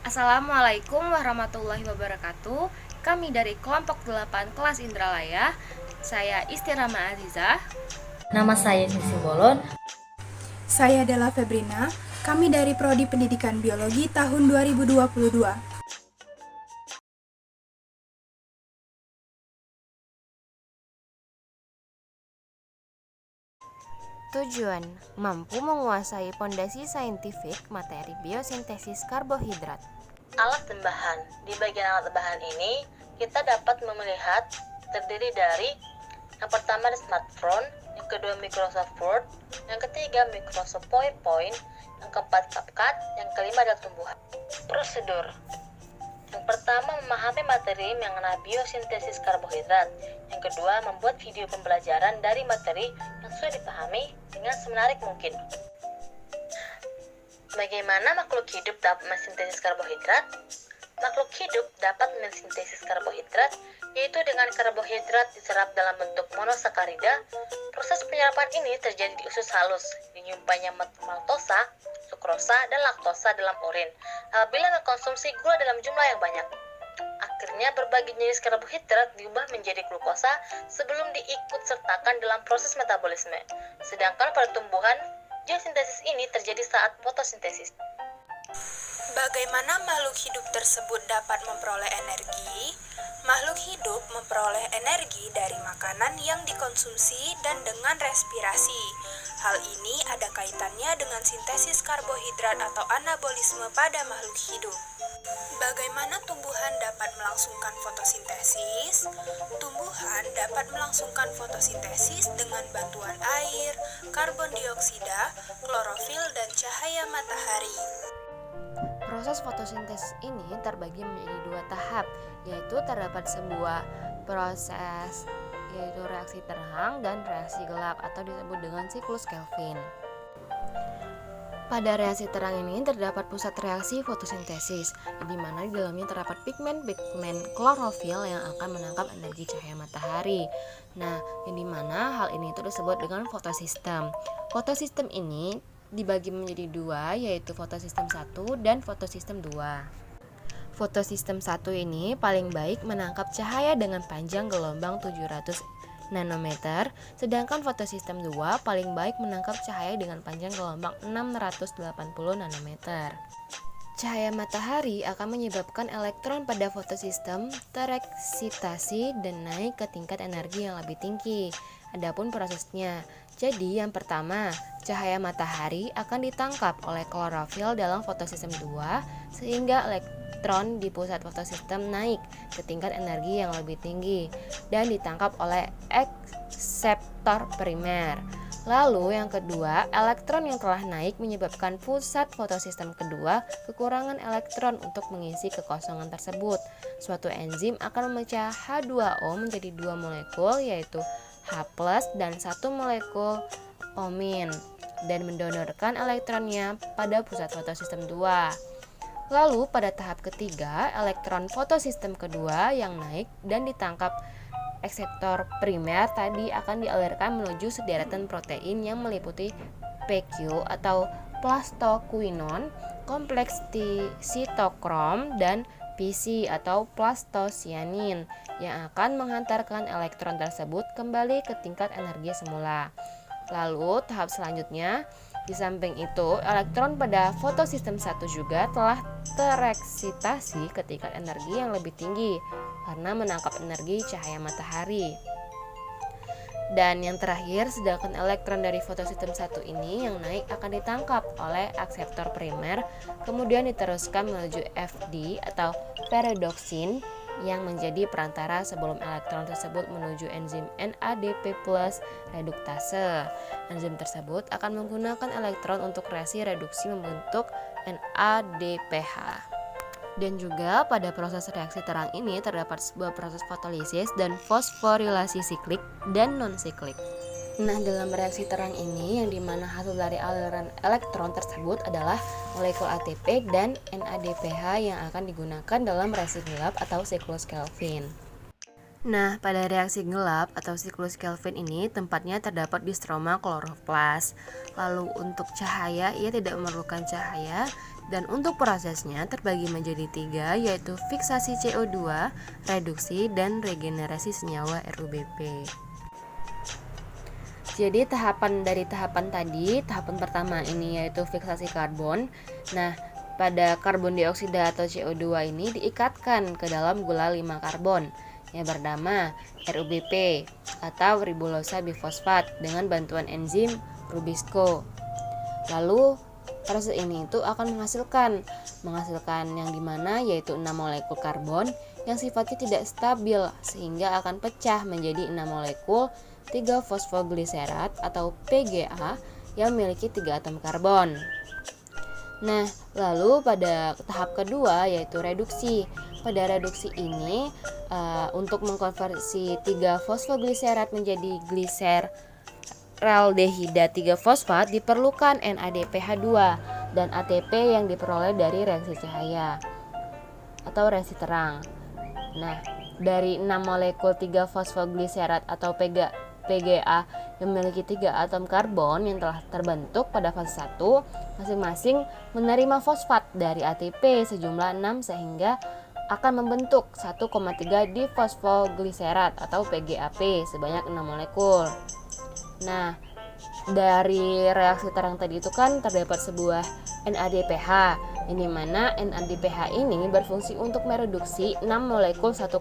Assalamualaikum warahmatullahi wabarakatuh. Kami dari kelompok 8 kelas Indralaya. Saya Istirama Azizah. Nama saya Sisi Bolon. Saya adalah Febrina. Kami dari Prodi Pendidikan Biologi tahun 2022. Tujuan: mampu menguasai pondasi saintifik materi biosintesis karbohidrat. Alat dan bahan. Di bagian alat dan bahan ini, kita dapat melihat terdiri dari yang pertama ada smartphone, yang kedua Microsoft Word, yang ketiga Microsoft PowerPoint, yang keempat CapCut, yang kelima adalah tumbuhan. Prosedur. Yang pertama, memahami materi mengenai biosintesis karbohidrat. Yang kedua, membuat video pembelajaran dari materi yang sudah dipahami dengan semenarik mungkin. Bagaimana makhluk hidup dapat mensintesis karbohidrat? Makhluk hidup dapat mensintesis karbohidrat, yaitu dengan karbohidrat diserap dalam bentuk monosakarida. Proses penyerapan ini terjadi di usus halus, dinyumpainya maltosa, sukrosa, dan laktosa dalam urin apabila mengkonsumsi gula dalam jumlah yang banyak. Akhirnya berbagai jenis karbohidrat diubah menjadi glukosa sebelum diikut sertakan dalam proses metabolisme. Sedangkan pada tumbuhan, biosintesis ini terjadi saat fotosintesis. Bagaimana makhluk hidup tersebut dapat memperoleh energi? Makhluk hidup memperoleh energi dari makanan yang dikonsumsi dan dengan respirasi. Hal ini ada kaitannya dengan sintesis karbohidrat atau anabolisme pada makhluk hidup. Bagaimana tumbuhan dapat melangsungkan fotosintesis? Tumbuhan dapat melangsungkan fotosintesis dengan bantuan air, karbon dioksida, klorofil, dan cahaya matahari. Proses fotosintesis ini terbagi menjadi dua tahap, yaitu terdapat sebuah proses yaitu reaksi terang dan reaksi gelap atau disebut dengan siklus Kelvin. Pada reaksi terang ini terdapat pusat reaksi fotosintesis, di mana di dalamnya terdapat pigmen klorofil yang akan menangkap energi cahaya matahari. Nah, yang dimana hal ini itu disebut dengan fotosistem. Fotosistem ini dibagi menjadi dua, yaitu fotosistem 1 dan fotosistem 2. Fotosistem 1 ini paling baik menangkap cahaya dengan panjang gelombang 700 nanometer, sedangkan fotosistem 2 paling baik menangkap cahaya dengan panjang gelombang 680 nanometer. Cahaya matahari akan menyebabkan elektron pada fotosistem tereksitasi dan naik ke tingkat energi yang lebih tinggi. Adapun prosesnya, jadi yang pertama, cahaya matahari akan ditangkap oleh klorofil dalam fotosistem 2 sehingga elektron di pusat fotosistem naik ke tingkat energi yang lebih tinggi dan ditangkap oleh akseptor primer. Lalu yang kedua, elektron yang telah naik menyebabkan pusat fotosistem kedua kekurangan elektron untuk mengisi kekosongan tersebut. Suatu enzim akan memecah H2O menjadi dua molekul, yaitu H+ dan satu molekul omin, dan mendonorkan elektronnya pada pusat fotosistem 2. Lalu pada tahap ketiga, elektron fotosistem kedua yang naik dan ditangkap akseptor primer tadi akan dialirkan menuju sederetan protein yang meliputi PQ atau plastoquinon, kompleks sitokrom, dan PC atau plastocyanin yang akan menghantarkan elektron tersebut kembali ke tingkat energi semula. Lalu tahap selanjutnya, di samping itu elektron pada fotosistem 1 juga telah tereksitasi ke tingkat energi yang lebih tinggi karena menangkap energi cahaya matahari. Dan yang terakhir, sedangkan elektron dari fotosistem 1 ini yang naik akan ditangkap oleh akseptor primer, kemudian diteruskan menuju FD atau peridoksin yang menjadi perantara sebelum elektron tersebut menuju enzim NADP+ reduktase. Enzim tersebut akan menggunakan elektron untuk reaksi reduksi membentuk NADPH. Dan juga pada proses reaksi terang ini terdapat sebuah proses fotolisis dan fosforilasi siklik dan non-siklik. Nah, dalam reaksi terang ini yang dimana hasil dari aliran elektron tersebut adalah molekul ATP dan NADPH yang akan digunakan dalam reaksi gelap atau siklus Kelvin. Nah, pada reaksi gelap atau siklus Kelvin ini tempatnya terdapat di stroma kloroplas. Lalu untuk cahaya, ia tidak memerlukan cahaya. Dan untuk prosesnya terbagi menjadi 3, yaitu fiksasi CO2, reduksi, dan regenerasi senyawa RUBP. Jadi tahapan tadi, tahapan pertama ini yaitu fiksasi karbon. Nah, pada karbon dioksida atau CO2 ini diikatkan ke dalam gula 5 karbon yang bernama RUBP atau ribulosa bifosfat dengan bantuan enzim Rubisco. Lalu proses ini itu akan menghasilkan yang dimana yaitu 6 molekul karbon yang sifatnya tidak stabil sehingga akan pecah menjadi 6 molekul 3 fosfogliserat atau PGA yang memiliki 3 atom karbon. Nah, lalu pada tahap kedua yaitu reduksi. Pada reduksi ini untuk mengkonversi 3 fosfogliserat menjadi gliseraldehida 3 fosfat diperlukan NADPH2 dan ATP yang diperoleh dari reaksi cahaya atau reaksi terang. Nah, dari 6 molekul 3 fosfogliserat atau PGA yang memiliki 3 atom karbon yang telah terbentuk pada fase 1 masing-masing menerima fosfat dari ATP sejumlah 6 sehingga akan membentuk 1,3 difosfogliserat atau PGAP sebanyak 6 molekul. Nah, dari reaksi terang tadi itu kan terdapat sebuah NADPH, yang dimana NADPH ini berfungsi untuk mereduksi 6 molekul 1,3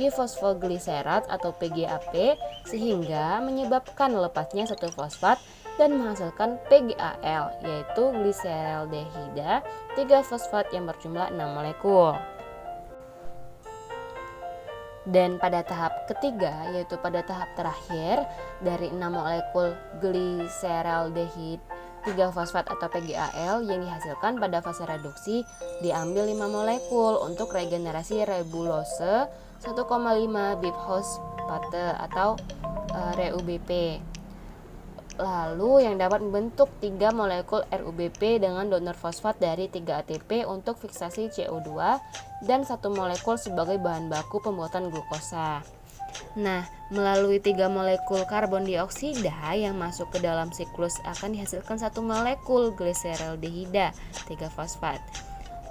difosfogliserat atau PGAP sehingga menyebabkan lepasnya satu fosfat dan menghasilkan PGAL yaitu gliseraldehida 3 fosfat yang berjumlah 6 molekul. Dan pada tahap ketiga, yaitu pada tahap terakhir, dari 6 molekul gliseraldehid 3 fosfat atau PGAL yang dihasilkan pada fase reduksi diambil 5 molekul untuk regenerasi rebulose 1,5 bifosfate atau RUBP. Lalu yang dapat membentuk 3 molekul RUBP dengan donor fosfat dari 3 ATP untuk fiksasi CO2 dan 1 molekul sebagai bahan baku pembuatan glukosa. Nah, melalui 3 molekul karbon dioksida yang masuk ke dalam siklus akan dihasilkan 1 molekul gliseraldehida 3 fosfat.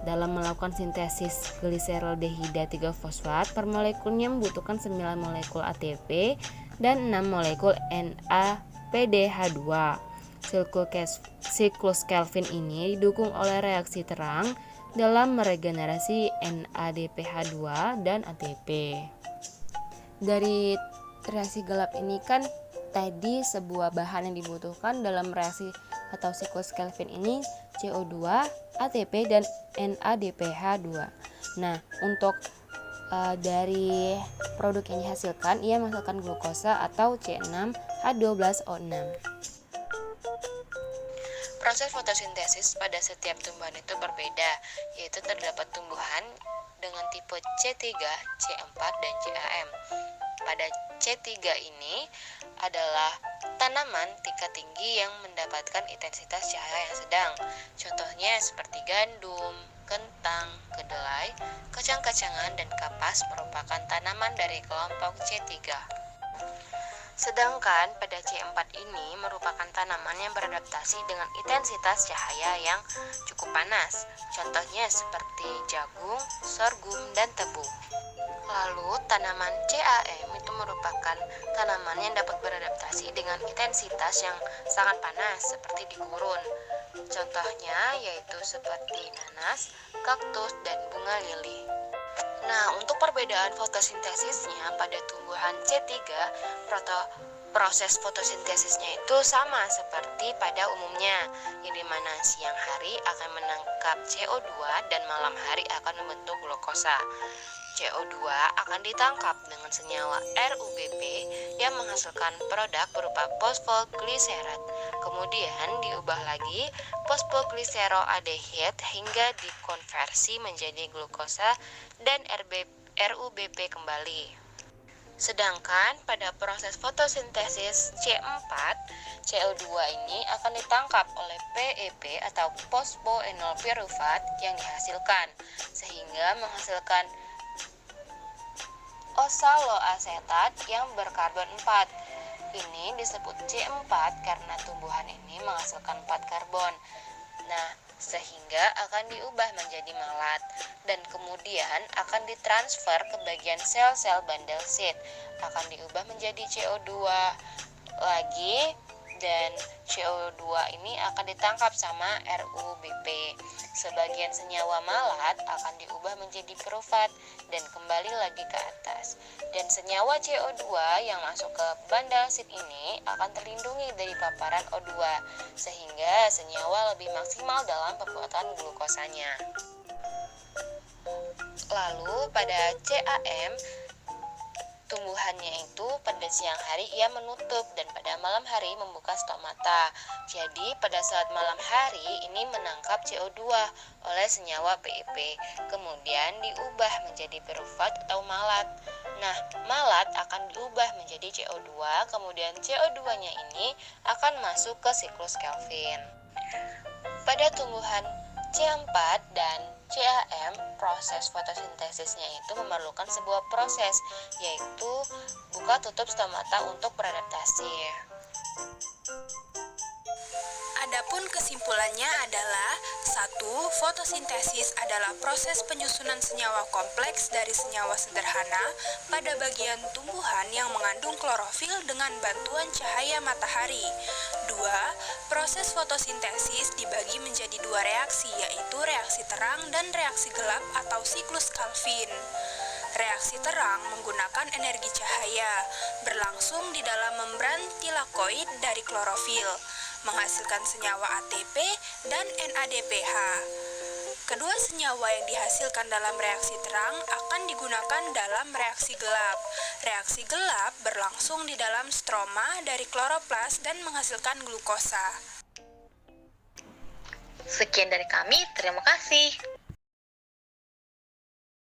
Dalam melakukan sintesis gliseraldehida 3 fosfat, per molekulnya membutuhkan 9 molekul ATP dan 6 molekul NAPDH2. Siklus Kelvin ini didukung oleh reaksi terang dalam meregenerasi NADPH2 dan ATP. Dari reaksi gelap ini kan tadi sebuah bahan yang dibutuhkan dalam reaksi atau siklus Kelvin ini CO2, ATP, dan NADPH2. Nah, untuk dari produk yang dihasilkan ia menghasilkan glukosa atau C6H12O6. Proses fotosintesis pada setiap tumbuhan itu berbeda, yaitu terdapat tumbuhan dengan tipe C3, C4, dan CAM. Pada C3 ini adalah tanaman tingkat tinggi yang mendapatkan intensitas cahaya yang sedang. Contohnya seperti gandum, kentang, kedelai, kacang-kacangan, dan kapas merupakan tanaman dari kelompok C3. Sedangkan pada C4 ini merupakan tanaman yang beradaptasi dengan intensitas cahaya yang cukup panas. Contohnya seperti jagung, sorghum, dan tebu. Lalu tanaman CAM itu merupakan tanaman yang dapat beradaptasi dengan intensitas yang sangat panas seperti di gurun. Contohnya yaitu seperti nanas, kaktus, dan bunga lili. Nah, untuk perbedaan fotosintesisnya pada tumbuhan C3, proses fotosintesisnya itu sama seperti pada umumnya, yang dimana siang hari akan menangkap CO2 dan malam hari akan membentuk glukosa. CO2 akan ditangkap dengan senyawa RUBP yang menghasilkan produk berupa fosfogliserat. Kemudian diubah lagi fosfogliseroaldehid hingga dikonversi menjadi glukosa dan RUBP kembali. Sedangkan pada proses fotosintesis C4, CO2 ini akan ditangkap oleh PEP atau fosfoenol pirufat yang dihasilkan, sehingga menghasilkan oksaloasetat yang berkarbon 4. Ini disebut C4 karena tumbuhan ini menghasilkan 4 karbon. Nah, sehingga akan diubah menjadi malat dan kemudian akan ditransfer ke bagian sel-sel bandel seed, akan diubah menjadi CO2 lagi, dan CO2 ini akan ditangkap sama RUBP. Sebagian senyawa malat akan diubah menjadi pirufat dan kembali lagi ke atas. Dan senyawa CO2 yang masuk ke bandel seed ini akan terlindungi dari paparan O2 sehingga senyawa lebih maksimal dalam pembuatan glukosanya. Lalu pada CAM, tumbuhannya itu pada siang hari ia menutup dan pada malam hari membuka stomata. Jadi pada saat malam hari ini menangkap CO2 oleh senyawa PEP, kemudian diubah menjadi pirufat atau malat. Nah, malat akan diubah menjadi CO2, kemudian CO2-nya ini akan masuk ke siklus Kelvin. Pada tumbuhan C4 dan CAM, proses fotosintesisnya itu memerlukan sebuah proses, yaitu buka tutup stomata untuk beradaptasi. Adapun kesimpulannya adalah 1. Fotosintesis adalah proses penyusunan senyawa kompleks dari senyawa sederhana pada bagian tumbuhan yang mengandung klorofil dengan bantuan cahaya matahari. 2. Proses fotosintesis dibagi menjadi 2 reaksi, yaitu reaksi terang dan reaksi gelap atau siklus Kelvin. Reaksi terang menggunakan energi cahaya, berlangsung di dalam membran tilakoid dari klorofil, menghasilkan senyawa ATP dan NADPH. Kedua senyawa yang dihasilkan dalam reaksi terang akan digunakan dalam reaksi gelap. Reaksi gelap berlangsung di dalam stroma dari kloroplas dan menghasilkan glukosa. Sekian dari kami, terima kasih.